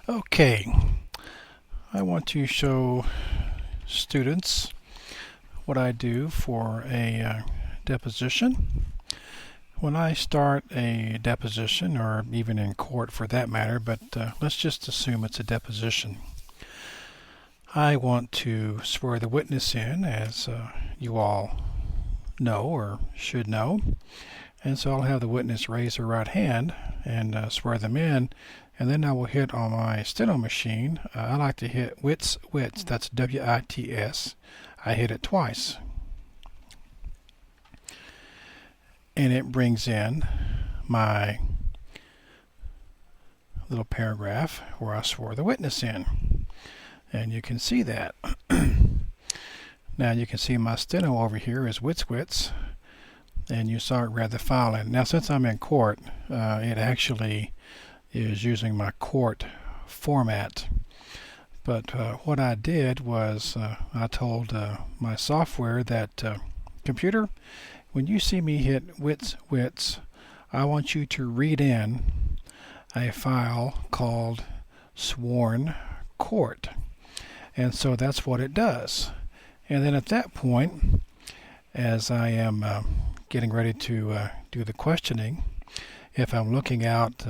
Okay, I want to show students what I do for a deposition. When I start a deposition, or even in court for that matter, but let's just assume it's a deposition, I want to swear the witness in, as you all know or should know. And so I'll have the witness raise her right hand and swear them in, and then I will hit on my steno machine. I like to hit wits, that's W-I-T-S. I hit it twice. And it brings in my little paragraph where I swore the witness in. And you can see that. Now you can see my steno over here is wits, and you saw it read the file in. Now since I'm in court, it actually is using my court format. But what I did was I told my software that computer, when you see me hit wits, I want you to read in a file called sworn court. And so that's what it does. And then at that point, as I am getting ready to do the questioning, if I'm looking out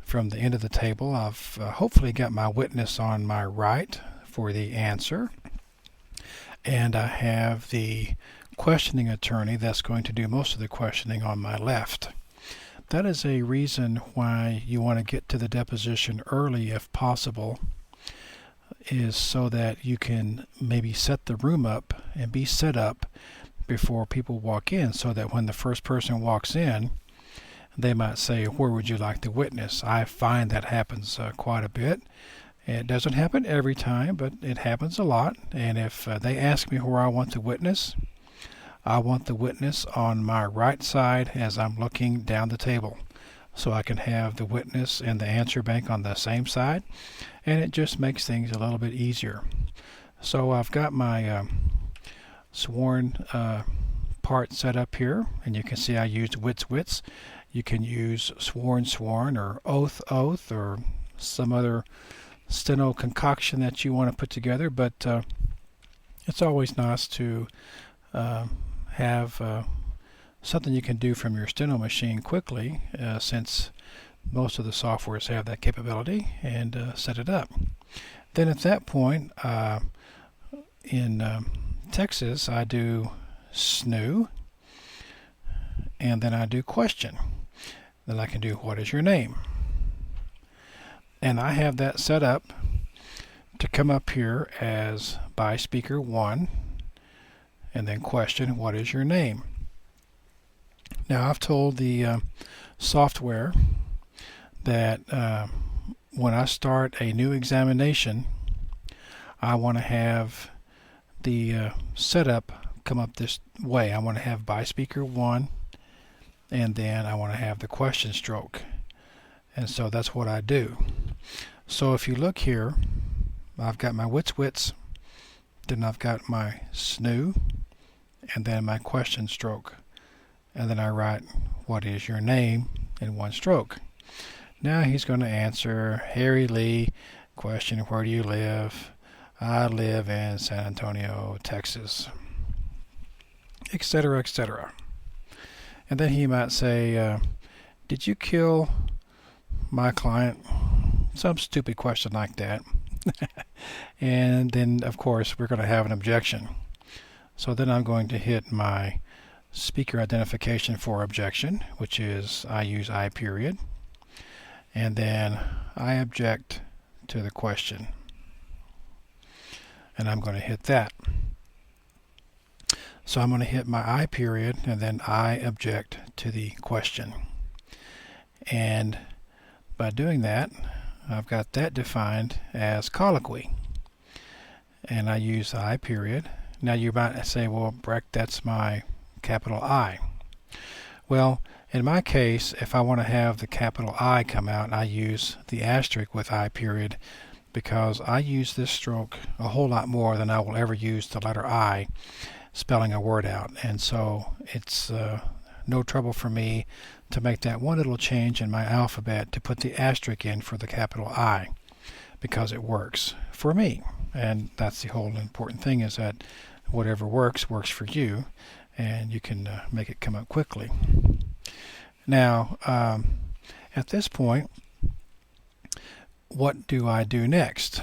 from the end of the table, I've hopefully got my witness on my right for the answer, and I have the questioning attorney that's going to do most of the questioning on my left. That is a reason why you want to get to the deposition early if possible, is so that you can maybe set the room up and be set up before people walk in, so that when the first person walks in, they might say, where would you like the witness? I find that happens quite a bit. It doesn't happen every time, but it happens a lot. And if they ask me where I want the witness, I want the witness on my right side as I'm looking down the table, so I can have the witness and the answer bank on the same side, and it just makes things a little bit easier. So I've got my sworn part set up here, and you can see I used wits. You can use sworn, or oath, or some other steno concoction that you want to put together, but it's always nice to have something you can do from your steno machine quickly, since most of the softwares have that capability, and set it up. Then at that point, in Texas, I do snoo, and then I do question. Then I can do what is your name, and I have that set up to come up here as by speaker 1, and then question what is your name. Now I've told the software that when I start a new examination, I want to have the setup come up this way. I want to have by speaker 1, and then I want to have the question stroke. And so that's what I do. So if you look here, I've got my wits, then I've got my snoo, and then my question stroke. And then I write, what is your name, in one stroke. Now he's going to answer, Harry Lee, question, where do you live? I live in San Antonio, Texas, etc., etc. And then he might say, did you kill my client? Some stupid question like that. And then, of course, we're going to have an objection. So then I'm going to hit my speaker identification for objection, which is I use I period. And then I object to the question. And I'm going to hit that. So I'm going to hit my I period, and then I object to the question. And by doing that, I've got that defined as colloquy. And I use the I period. Now you might say, well, Breck, that's my capital I. Well, in my case, if I want to have the capital I come out, I use the asterisk with I period, because I use this stroke a whole lot more than I will ever use the letter I spelling a word out. And so it's no trouble for me to make that one little change in my alphabet to put the asterisk in for the capital I, because it works for me. And that's the whole important thing, is that whatever works for you, and you can make it come up quickly. Now, at this point, what do I do next?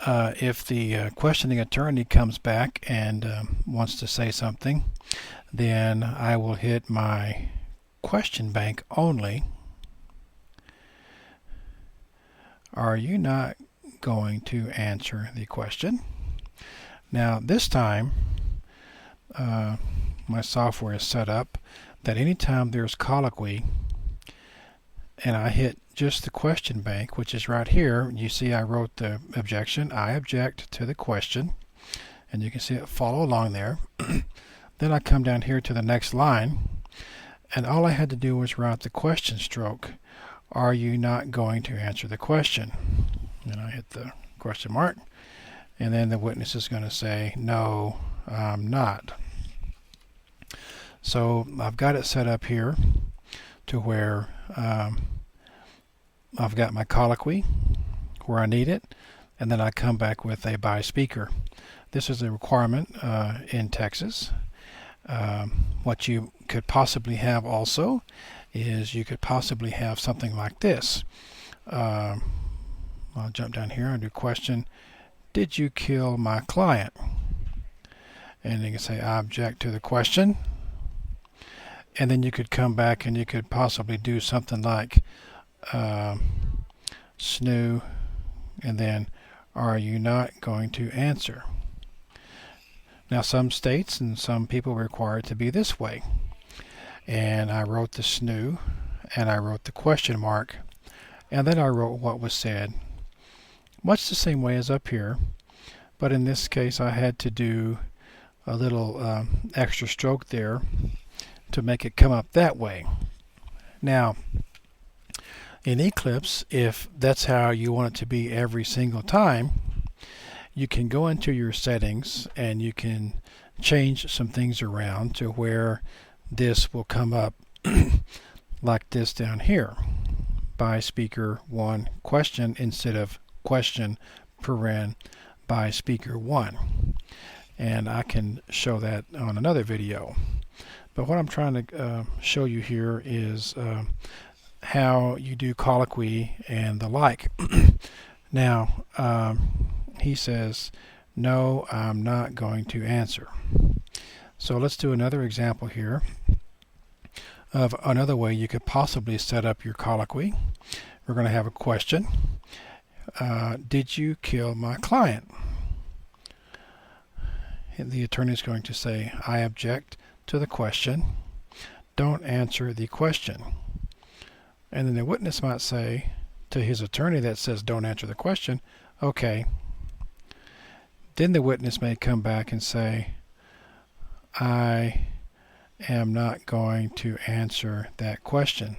If the questioning attorney comes back and wants to say something, then I will hit my question bank only. Are you not going to answer the question? Now this time my software is set up that anytime there's colloquy and I hit just the question bank, which is right here, you see I wrote the objection. I object to the question, and you can see it follow along there. Then I come down here to the next line, and all I had to do was write the question stroke. Are you not going to answer the question? And I hit the question mark, and then the witness is going to say, no, I'm not. So I've got it set up here to where I've got my colloquy where I need it, and then I come back with a by speaker. This is a requirement in Texas. What you could possibly have also is you could possibly have something like this. I'll jump down here and do question, did you kill my client? And you can say, I object to the question. And then you could come back and you could possibly do something like snoo, and then are you not going to answer? Now some states and some people require it to be this way. And I wrote the snoo, and I wrote the question mark, and then I wrote what was said. Much the same way as up here, but in this case I had to do a little extra stroke there to make it come up that way. Now, in Eclipse, if that's how you want it to be every single time, you can go into your settings and you can change some things around to where this will come up like this down here. By speaker 1 question instead of question paren by speaker 1. And I can show that on another video. But what I'm trying to show you here is how you do colloquy and the like. Now, he says, no, I'm not going to answer. So let's do another example here of another way you could possibly set up your colloquy. We're going to have a question. Did you kill my client? And the attorney is going to say, I object to the question. Don't answer the question. And then the witness might say to his attorney that says don't answer the question, okay. Then the witness may come back and say, I am not going to answer that question.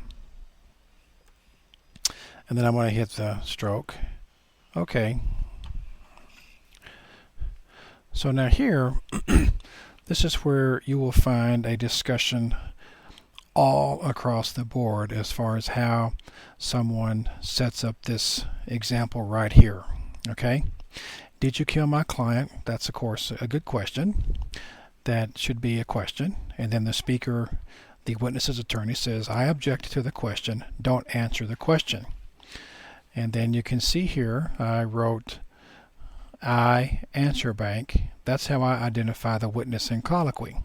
And then I'm going to hit the stroke. Okay. So now here, this is where you will find a discussion all across the board as far as how someone sets up this example right here. Okay? Did you kill my client? That's of course a good question. That should be a question. And then the speaker, the witness's attorney, says, I object to the question. Don't answer the question. And then you can see here I wrote I answer bank. That's how I identify the witness in colloquy.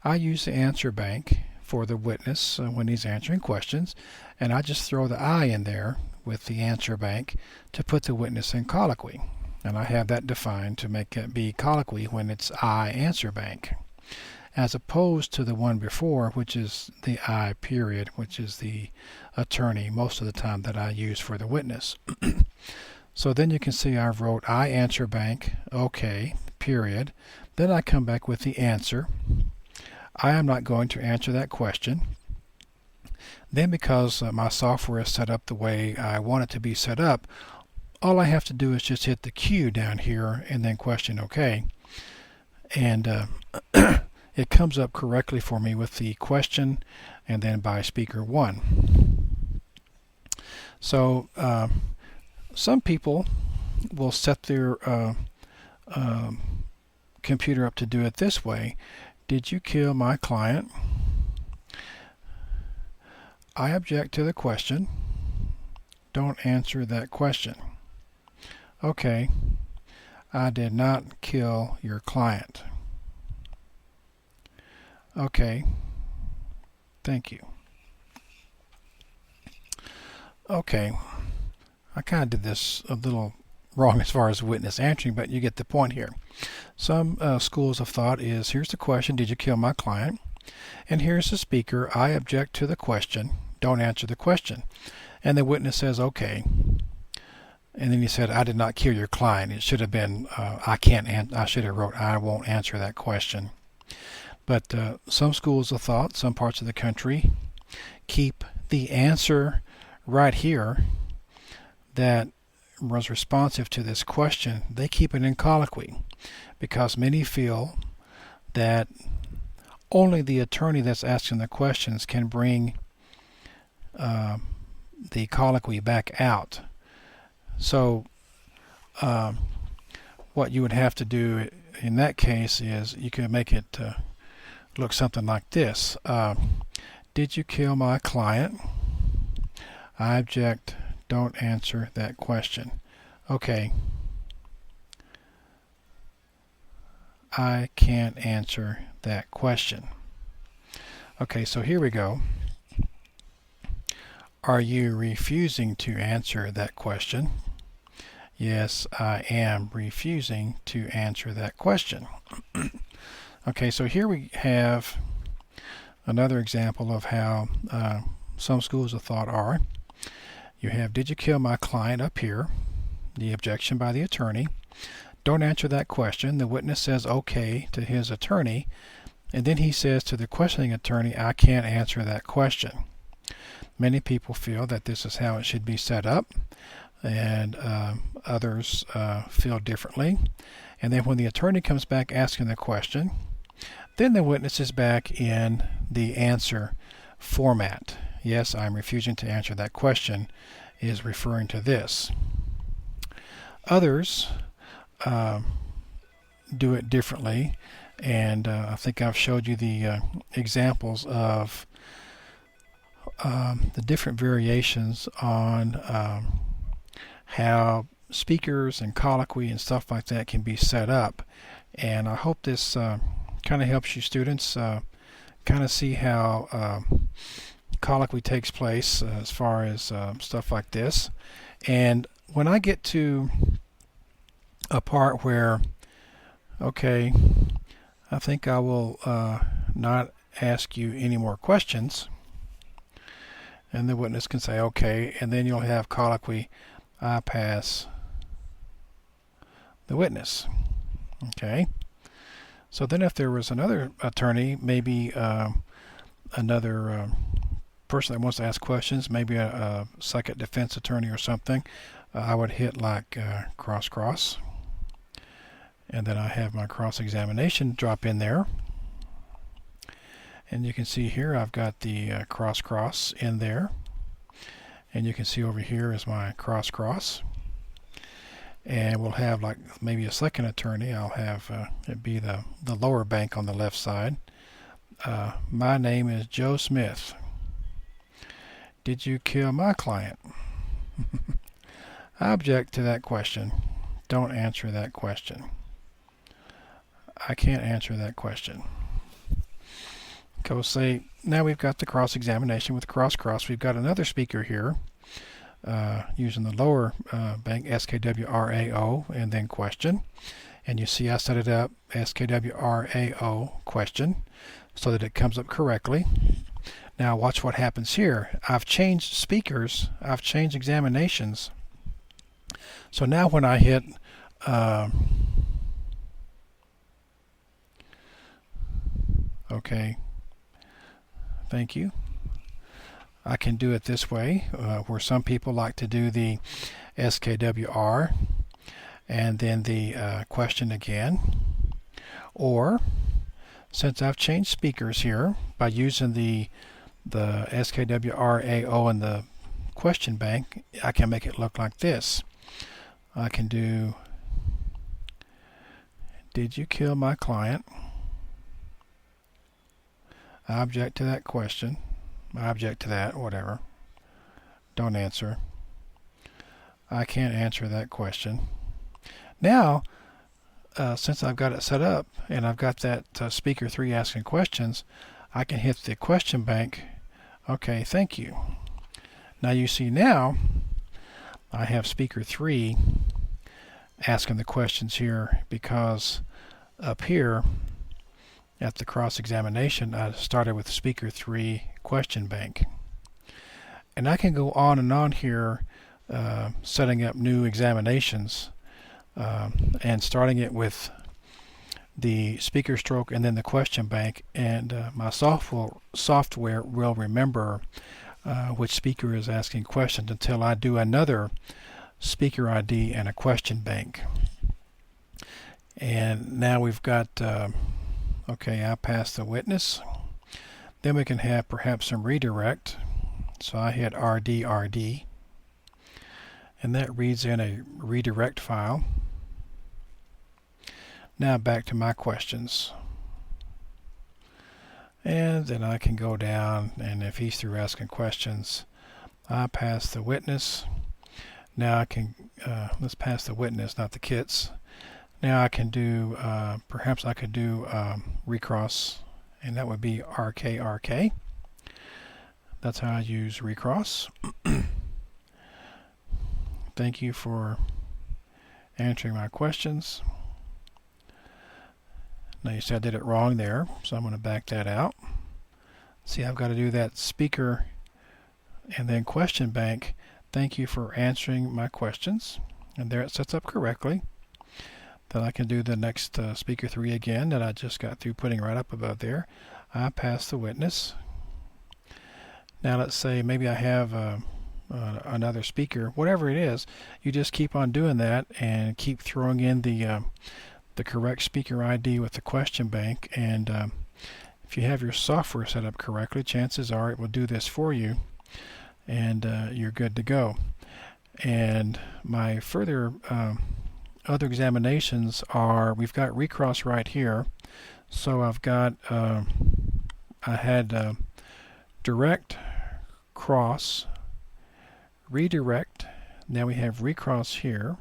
I use the answer bank for the witness when he's answering questions, and I just throw the I in there with the answer bank to put the witness in colloquy. And I have that defined to make it be colloquy when it's I answer bank, as opposed to the one before, which is the I period, which is the attorney most of the time that I use for the witness. So then you can see I wrote I answer bank, okay, period. Then I come back with the answer. I am not going to answer that question. Then because my software is set up the way I want it to be set up, all I have to do is just hit the Q down here and then question okay. And it comes up correctly for me with the question and then by speaker 1. So some people will set their computer up to do it this way. Did you kill my client? I object to the question. Don't answer that question. Okay, I did not kill your client. Okay, thank you. Okay, I kind of did this a little wrong as far as witness answering, but you get the point here. Some schools of thought is, here's the question, did you kill my client? And here's the speaker, I object to the question, don't answer the question. And the witness says, okay. And then he said, I did not kill your client. It should have been, I should have wrote, I won't answer that question. But some schools of thought, some parts of the country, keep the answer right here that was responsive to this question. They keep it in colloquy because many feel that only the attorney that's asking the questions can bring the colloquy back out. So what you would have to do in that case is you could make it look something like this. Did you kill my client? I object. Don't answer that question. Okay. I can't answer that question. Okay, so here we go. Are you refusing to answer that question? Yes, I am refusing to answer that question. Okay, so here we have another example of how some schools of thought are. You have, did you kill my client up here? The objection by the attorney. Don't answer that question. The witness says okay to his attorney, and then he says to the questioning attorney, I can't answer that question. Many people feel that this is how it should be set up, and others feel differently. And then when the attorney comes back asking the question, then the witness is back in the answer format. Yes, I'm refusing to answer that question is referring to this. Others do it differently, and I think I've showed you the examples of the different variations on how speakers and colloquy and stuff like that can be set up. And I hope this kind of helps you students kind of see how colloquy takes place as far as stuff like this. And when I get to a part where, okay, I think I will not ask you any more questions, and the witness can say okay, and then you'll have colloquy, I pass the witness. Okay, so then if there was another attorney, maybe another person that wants to ask questions, maybe a second defense attorney or something, I would hit like cross, and then I have my cross-examination drop in there. And you can see here I've got the cross in there, and you can see over here is my cross. And we'll have like maybe a second attorney. I'll have it be the lower bank on the left side. My name is Joe Smith. Did you kill my client? I object to that question. Don't answer that question. I can't answer that question. Go say, now we've got the cross-examination with cross. We've got another speaker here using the lower bank, SKWRAO, and then question. And you see I set it up SKWRAO question so that it comes up correctly. Now watch what happens here. I've changed speakers. I've changed examinations. So now when I hit okay, thank you, I can do it this way, where some people like to do the SKWR and then the question again, or since I've changed speakers here by using the SKWRAO and the question bank, I can make it look like this. I can do, did you kill my client? I object to that question. I object to that, whatever. Don't answer. I can't answer that question. Now, since I've got it set up and I've got that speaker 3 asking questions, I can hit the question bank. Okay, thank you. Now you see now I have speaker 3 asking the questions here, because up here at the cross-examination I started with speaker 3 question bank. And I can go on and on here setting up new examinations and starting it with the speaker stroke and then the question bank, and my software will remember which speaker is asking questions until I do another speaker ID and a question bank. And now we've got okay, I passed the witness. Then we can have perhaps some redirect. So I hit RD, and that reads in a redirect file. Now back to my questions. And then I can go down, and if he's through asking questions, I pass the witness. Now I can, let's pass the witness, not the kits. Now I can do, perhaps I could do recross, and that would be RK. That's how I use recross. Thank you for answering my questions. Now you see I did it wrong there, so I'm going to back that out. See, I've got to do that speaker and then question bank. Thank you for answering my questions. And there it sets up correctly. Then I can do the next speaker 3 again that I just got through putting right up above there. I pass the witness. Now let's say maybe I have another speaker, whatever it is, you just keep on doing that and keep throwing in the correct speaker ID with the question bank, and if you have your software set up correctly, chances are it will do this for you, and you're good to go. And my further other examinations are, we've got recross right here, so I've got I had direct, cross, redirect. Now we have recross here.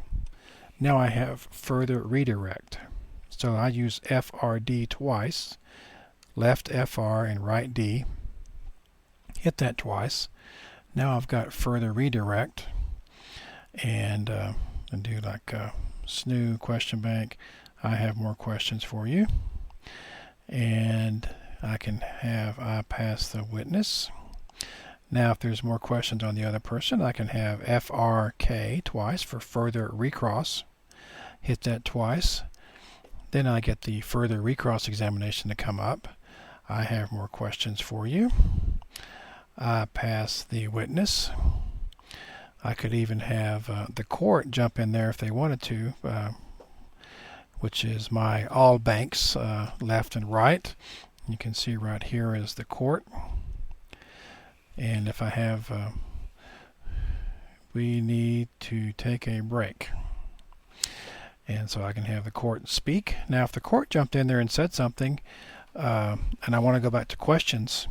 Now I have further redirect. So I use FRD twice, left FR and right D. Hit that twice. Now I've got further redirect, and do like SNU question bank. I have more questions for you, and I can have I pass the witness. Now if there's more questions on the other person, I can have FRK twice for further recross. Hit that twice. Then I get the further recross examination to come up. I have more questions for you. I pass the witness. I could even have the court jump in there if they wanted to, which is my all banks left and right. You can see right here is the court. And if I have, we need to take a break. And so I can have the court speak. Now if the court jumped in there and said something, and I want to go back to questions,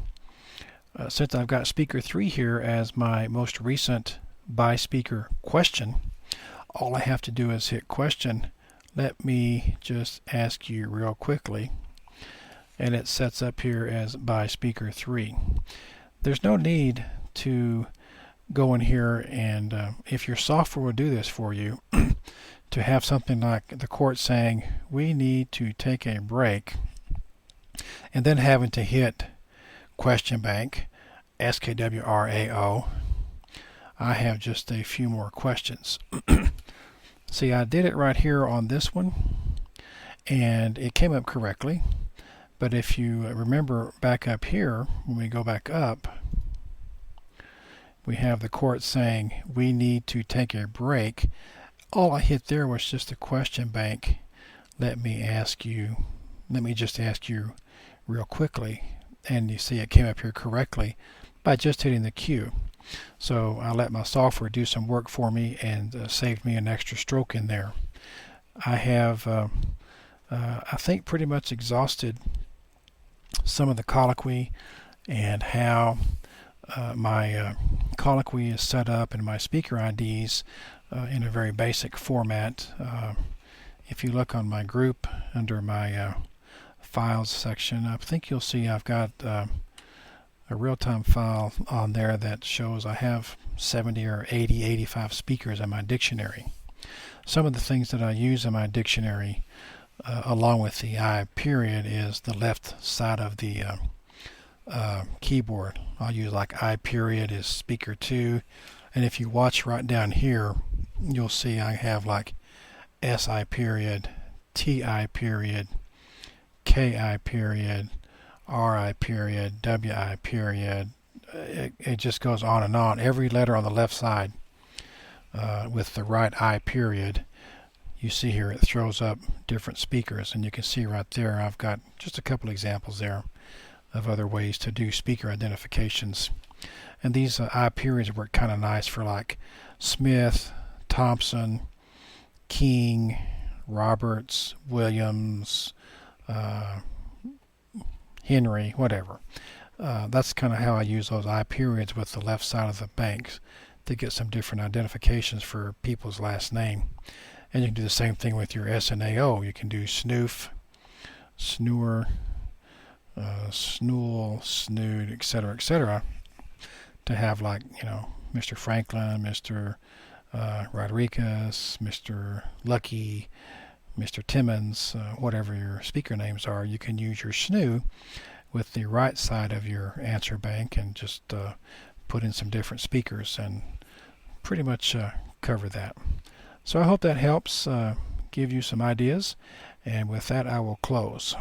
since I've got speaker 3 here as my most recent by speaker question, all I have to do is hit question. Let me just ask you real quickly, and it sets up here as by speaker 3. There's no need to go in here and if your software will do this for you, to have something like the court saying we need to take a break, and then having to hit question bank, SKWRAO. I have just a few more questions. See, I did it right here on this one, and it came up correctly. But if you remember back up here, when we go back up, we have the court saying we need to take a break. All I hit there was just a question bank. Let me just ask you real quickly. And you see it came up here correctly by just hitting the Q. So I let my software do some work for me and saved me an extra stroke in there. I have, I think, pretty much exhausted some of the colloquy and how my colloquy is set up and my speaker IDs in a very basic format. If you look on my group under my files section, I think you'll see I've got a real-time file on there that shows I have 70 or 80, 85 speakers in my dictionary. Some of the things that I use in my dictionary along with the I period is the left side of the keyboard. I'll use like I period is speaker 2, and if you watch right down here you'll see I have like SI period, TI period, KI period, RI period, WI period. It just goes on and on. Every letter on the left side with the right I period, you see here it throws up different speakers, and you can see right there I've got just a couple examples there of other ways to do speaker identifications. And these I periods work kind of nice for like Smith, Thompson, King, Roberts, Williams, Henry, whatever. That's kind of how I use those I periods with the left side of the banks to get some different identifications for people's last name. And you can do the same thing with your S and AO. You can do snoof, snooer, snool, snood, etc., to have like, you know, Mr. Franklin, Mr. Rodriguez, Mr. Lucky, Mr. Timmons, whatever your speaker names are. You can use your snoo with the right side of your answer bank and just put in some different speakers and pretty much cover that. So I hope that helps give you some ideas, and with that I will close.